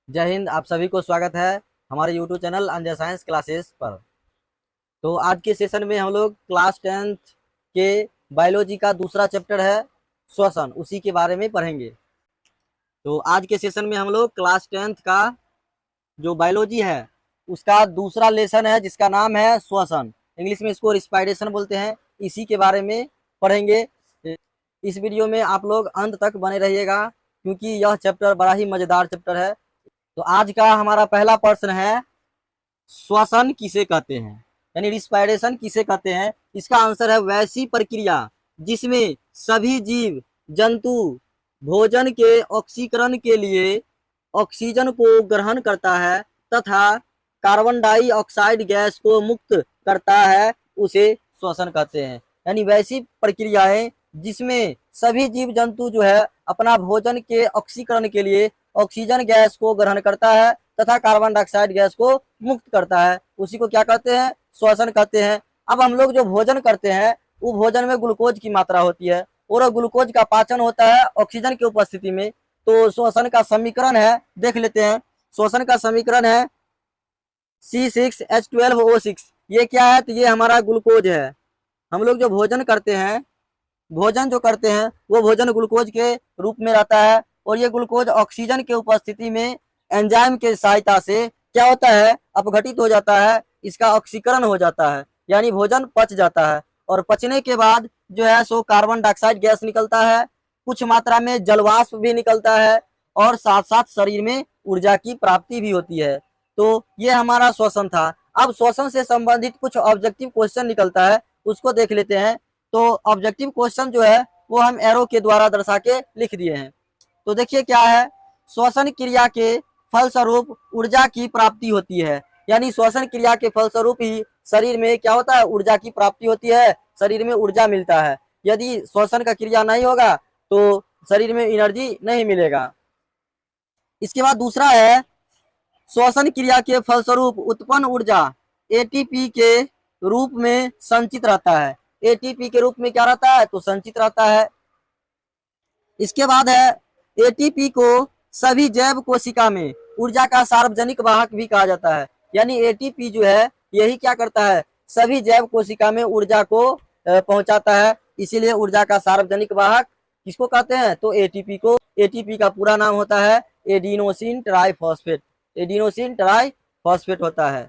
जय हिंद। आप सभी को स्वागत है हमारे YouTube channel Anjay science classes पर। तो आज के सेशन में हम लोग क्लास 10th के बायोलॉजी का दूसरा चैप्टर है श्वसन, उसी के बारे में पढ़ेंगे। तो आज के सेशन में हम लोग क्लास 10th का जो बायोलॉजी है उसका दूसरा लेसन है जिसका नाम है श्वसन। इंग्लिश में इसको रिस्पायरेशन बोलते हैं। इसी के बारे में पढ़ेंगे। इस वीडियो में आप लोग अंत तक बने रहिएगा क्योंकि यह चैप्टर बड़ा ही मज़ेदार चैप्टर है। तो आज का हमारा पहला प्रश्न है, श्वसन किसे कहते हैं, यानी रिस्पायरेशन किसे कहते हैं। इसका आंसर है वैसी प्रक्रिया जिसमें सभी जीव जंतु भोजन के ऑक्सीकरण के लिए ऑक्सीजन को ग्रहण करता है तथा कार्बन डाइऑक्साइड गैस को मुक्त करता है, उसे श्वसन कहते हैं। यानी वैसी प्रक्रियाएं जिसमें सभी जीव जंतु जो है अपना भोजन के ऑक्सीकरण के लिए ऑक्सीजन गैस को ग्रहण करता है तथा कार्बन डाइऑक्साइड गैस को मुक्त करता है, उसी को क्या कहते हैं, श्वसन कहते हैं। अब हम लोग जो भोजन करते हैं वो भोजन में ग्लूकोज की मात्रा होती है और ग्लूकोज का पाचन होता है ऑक्सीजन की उपस्थिति में। तो श्वसन का समीकरण है, देख लेते हैं। श्वसन का समीकरण है C6H12O6। ये क्या है, तो ये हमारा ग्लूकोज है। हम लोग जो भोजन करते हैं, भोजन जो करते हैं वो भोजन ग्लूकोज के रूप में रहता है और ये ग्लूकोज ऑक्सीजन के उपस्थिति में एंजाइम के सहायता से क्या होता है, अपघटित हो जाता है, इसका ऑक्सीकरण हो जाता है, यानी भोजन पच जाता है। और पचने के बाद जो है सो कार्बन डाइऑक्साइड गैस निकलता है, कुछ मात्रा में जलवाष्प भी निकलता है और साथ साथ शरीर में ऊर्जा की प्राप्ति भी होती है। तो ये हमारा श्वसन था। अब श्वसन से संबंधित कुछ ऑब्जेक्टिव क्वेश्चन निकलता है, उसको देख लेते हैं। तो ऑब्जेक्टिव क्वेश्चन जो है वो हम एरो के द्वारा दर्शा के लिख दिए हैं। तो देखिए क्या है, श्वसन क्रिया के फलस्वरूप ऊर्जा की प्राप्ति होती है, यानी श्वसन क्रिया के फलस्वरूप ही शरीर में क्या होता है, ऊर्जा की प्राप्ति होती है, शरीर में ऊर्जा मिलता है। यदि श्वसन का क्रिया नहीं होगा तो शरीर में एनर्जी नहीं मिलेगा। इसके बाद दूसरा है, श्वसन क्रिया के फलस्वरूप उत्पन्न ऊर्जा एटीपी के रूप में संचित रहता है। एटीपी के रूप में क्या रहता है, तो संचित रहता है। इसके बाद है, एटीपी को सभी जैव कोशिका में ऊर्जा का सार्वजनिक वाहक भी कहा जाता है। यानी एटीपी जो है यही क्या करता है, सभी जैव कोशिका में ऊर्जा को पहुंचाता है, इसीलिए ऊर्जा का सार्वजनिक वाहक किसको कहते हैं, तो एटीपी को। एटीपी का पूरा नाम होता है एडिनोसिन ट्राइफॉस्फेट। एडिनोसिन ट्राइफॉस्फेट होता है।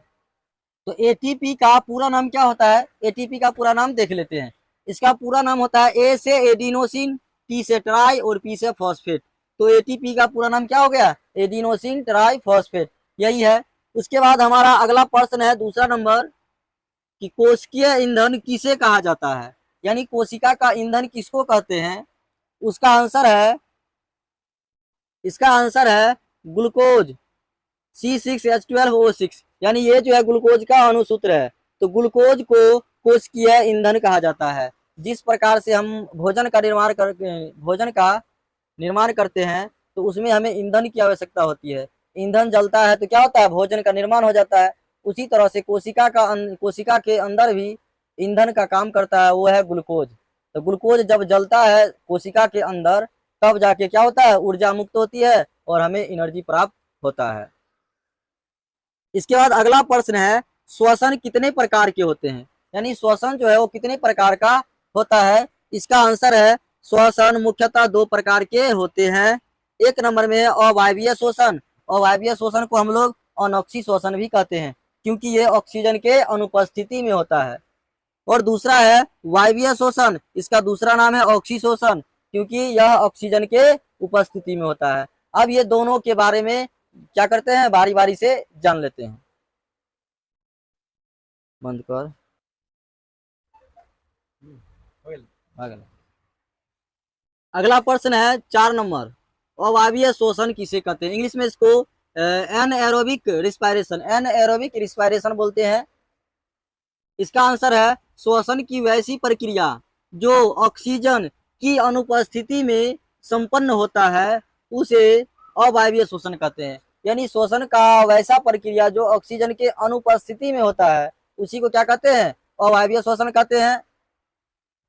तो एटीपी का पूरा नाम क्या होता है, एटीपी का पूरा नाम देख लेते हैं। इसका पूरा नाम होता है ए से एडिनोसिन, टी से ट्राई और पी से फॉस्फेट। तो एटीपी का पूरा नाम क्या हो गया, एडिनोसिन ट्राइफॉस्फेट, यही है। उसके बाद हमारा अगला प्रश्न है दूसरा नंबर कि कोशिकीय ईंधन किसे कहा जाता है, यानी कोशिका का ईंधन किसको कहते हैं। उसका आंसर है, इसका आंसर है ग्लूकोज, C6H12O6। यानी ये जो है ग्लूकोज का अणुसूत्र है। तो ग्लूकोज को कोशिकीय ईंधन कहा जाता है। जिस प्रकार से हम भोजन का निर्माण करते हैं तो उसमें हमें ईंधन की आवश्यकता होती है। ईंधन जलता है तो क्या होता है, भोजन का निर्माण हो जाता है। उसी तरह से कोशिका के अंदर भी ईंधन का काम करता है, वो है ग्लूकोज। तो ग्लूकोज जब जलता है कोशिका के अंदर तब जाके क्या होता है, ऊर्जा मुक्त होती है और हमें एनर्जी प्राप्त होता है। इसके बाद अगला प्रश्न है, श्वसन कितने प्रकार के होते हैं, यानी श्वसन जो है वो कितने प्रकार का होता है। इसका आंसर है, श्वसन मुख्यतः दो प्रकार के होते हैं। एक नंबर में है अवायवीय श्वसन। अवायवीय श्वसन को हम लोग अनॉक्सी श्वसन भी कहते हैं क्योंकि ये ऑक्सीजन के अनुपस्थिति में होता है। और दूसरा है वायवीय श्वसन, इसका दूसरा नाम है ऑक्सी श्वसन क्योंकि यह ऑक्सीजन के उपस्थिति में होता है। अब ये दोनों के बारे में क्या करते हैं, बारी बारी से जान लेते हैं। बंद कर, अगला प्रश्न है 4 नंबर, अवायवीय श्वसन किसे कहते हैं। इंग्लिश में इसको एनएरोबिक रिस्पायरेशन, एनएरोबिक रिस्पायरेशन बोलते हैं। इसका आंसर है, श्वसन की वैसी प्रक्रिया जो ऑक्सीजन की अनुपस्थिति में संपन्न होता है उसे अवायवीय श्वसन कहते हैं। यानी श्वसन का वैसा प्रक्रिया जो ऑक्सीजन के अनुपस्थिति में होता है उसी को क्या कहते हैं, अवायवीय श्वसन कहते हैं।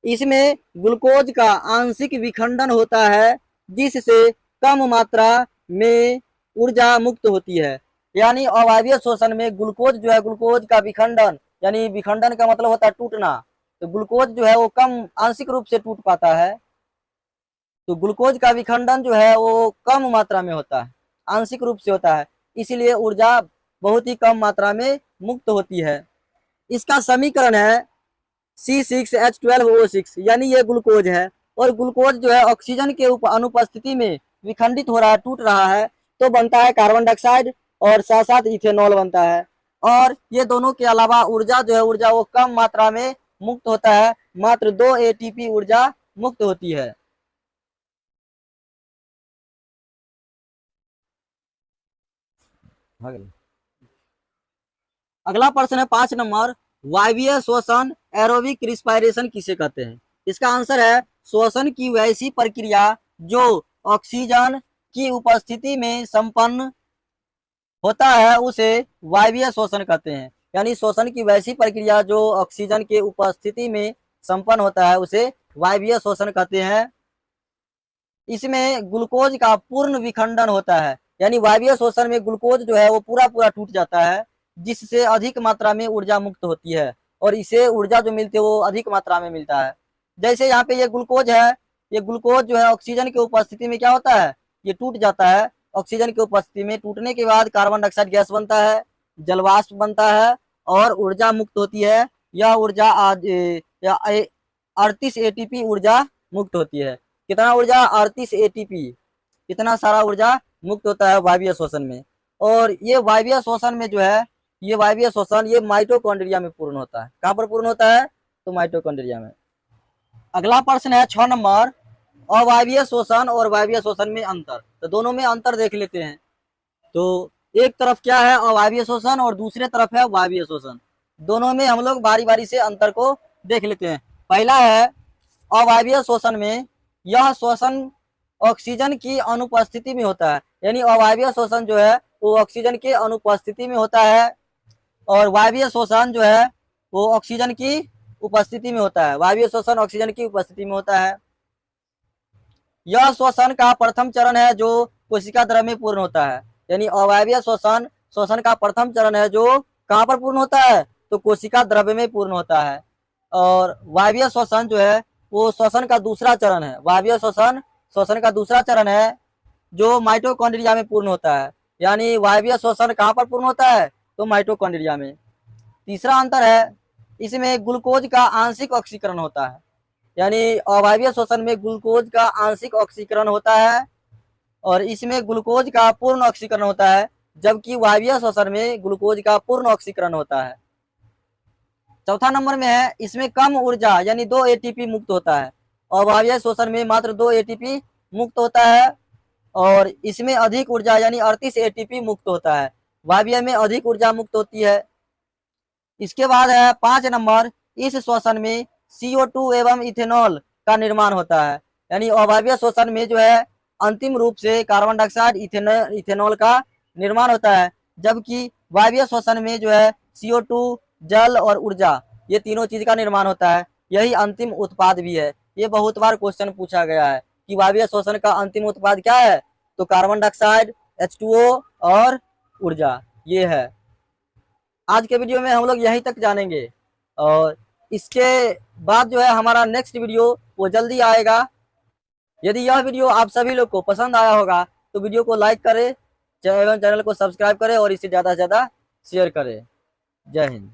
इसमें ग्लूकोज का आंशिक विखंडन होता है जिससे कम मात्रा में ऊर्जा मुक्त होती है। यानी अवायवीय शोषण में ग्लूकोज जो है, ग्लूकोज का विखंडन, यानी विखंडन का मतलब होता है टूटना, तो ग्लूकोज जो है वो कम आंशिक रूप से टूट पाता है। तो ग्लूकोज का विखंडन जो है वो कम मात्रा में होता है, आंशिक रूप से होता है, इसीलिए ऊर्जा बहुत ही कम मात्रा में मुक्त होती है। इसका समीकरण है C6H12O6, यानी ये ग्लूकोज है, और ग्लूकोज जो है ऑक्सीजन के अनुपस्थिति में विखंडित हो रहा है, टूट रहा है, तो बनता है कार्बन डाइऑक्साइड और साथ साथ इथेनॉल बनता है। और ये दोनों के अलावा ऊर्जा जो है, ऊर्जा वो कम मात्रा में मुक्त होता है, मात्र 2 ATP ऊर्जा मुक्त होती है। अगला प्रश्न है 5 नंबर, वायवीय श्वसन एरोबिक रिस्पायरेशन किसे कहते हैं? इसका आंसर है श्वसन की वैसी प्रक्रिया जो ऑक्सीजन की उपस्थिति में संपन्न होता है उसे वायवीय श्वसन कहते हैं। यानी श्वसन की वैसी प्रक्रिया जो ऑक्सीजन के उपस्थिति में संपन्न होता है उसे वायवीय श्वसन कहते हैं। इसमें ग्लूकोज का पूर्ण विखंडन होता है, यानी वायवीय श्वसन में ग्लूकोज जो है वो पूरा पूरा टूट जाता है, जिससे अधिक मात्रा में ऊर्जा मुक्त होती है, और इसे ऊर्जा जो मिलती है वो अधिक मात्रा में मिलता है। जैसे यहाँ पे ये ग्लूकोज है, ये ग्लूकोज जो है ऑक्सीजन की उपस्थिति में क्या होता है, ये टूट जाता है। ऑक्सीजन की उपस्थिति में टूटने के बाद कार्बन डाइऑक्साइड गैस बनता है, जलवाष्प बनता है, और ऊर्जा मुक्त होती है। यह ऊर्जा 38 ATP ऊर्जा मुक्त होती है। कितना ऊर्जा? 38 ATP। इतना सारा ऊर्जा मुक्त होता है वायवीय श्वसन में। और ये वायवीय श्वसन में जो है, ये वायवीय श्वसन ये माइटोकॉन्ड्रिया में पूर्ण होता है। कहाँ पर पूर्ण होता है? तो माइटोकॉन्ड्रिया में। अगला प्रश्न है 6 नंबर, अवायवीय श्वसन और वायवीय श्वसन में अंतर। तो दोनों में अंतर देख लेते हैं। तो एक तरफ क्या है अवायवीय श्वसन और दूसरे तरफ है वायवीय श्वसन। दोनों में हम लोग बारी बारी से अंतर को देख लेते हैं। पहला है अवायवीय श्वसन में, यह श्वसन ऑक्सीजन की अनुपस्थिति में होता है, यानी अवायवीय श्वसन जो है वो ऑक्सीजन के अनुपस्थिति में होता है, और वायवीय श्वसन जो है वो ऑक्सीजन की उपस्थिति में होता है। वायवीय श्वसन ऑक्सीजन की उपस्थिति में होता है। यह श्वसन का प्रथम चरण है जो कोशिका द्रव्य में पूर्ण होता है, यानी अवायवीय श्वसन श्वसन का प्रथम चरण है जो कहाँ पर पूर्ण होता है? तो कोशिका द्रव्य में पूर्ण होता है। और वायवीय श्वसन जो है वो श्वसन का दूसरा चरण है। वायवीय श्वसन श्वसन का दूसरा चरण है जो माइटोकॉन्ड्रिया में पूर्ण होता है, यानी वायवीय श्वसन कहाँ पर पूर्ण होता है? तो माइटोकॉन्ड्रिया में। तीसरा अंतर है, इसमें ग्लूकोज का आंशिक ऑक्सीकरण होता है, यानी अवायवीय श्वसन में ग्लूकोज का आंशिक ऑक्सीकरण होता है और इसमें ग्लूकोज का पूर्ण ऑक्सीकरण होता है, जबकि वायवीय श्वसन में ग्लूकोज का पूर्ण ऑक्सीकरण होता है। चौथा नंबर में है, इसमें कम ऊर्जा यानी 2 ATP मुक्त होता है, और वायवीय श्वसन में मात्र 2 ATP मुक्त होता है, और इसमें अधिक ऊर्जा यानी 38 ATP मुक्त होता है। वायवीय में अधिक ऊर्जा मुक्त होती है। इसके बाद है 5 नंबर, इस श्वसन में CO2 एवं इथेनॉल का निर्माण होता है, यानी अवायवीय श्वसन में जो है अंतिम रूप से कार्बन डाइऑक्साइड इथेनॉल का निर्माण होता है, जबकि वायवीय श्वसन में जो है CO2, जल और ऊर्जा, ये तीनों चीज का निर्माण होता है। यही अंतिम उत्पाद भी है। ये बहुत बार क्वेश्चन पूछा गया है कि वायवीय श्वसन का अंतिम उत्पाद क्या है? तो कार्बन डाइऑक्साइड, H2O और ऊर्जा, ये है। आज के वीडियो में हम लोग यहीं तक जानेंगे, और इसके बाद जो है हमारा नेक्स्ट वीडियो वो जल्दी आएगा। यदि यह वीडियो आप सभी लोग को पसंद आया होगा तो वीडियो को लाइक करें एवं चैनल को सब्सक्राइब करें और इसे ज़्यादा से ज़्यादा शेयर करें। जय हिंद।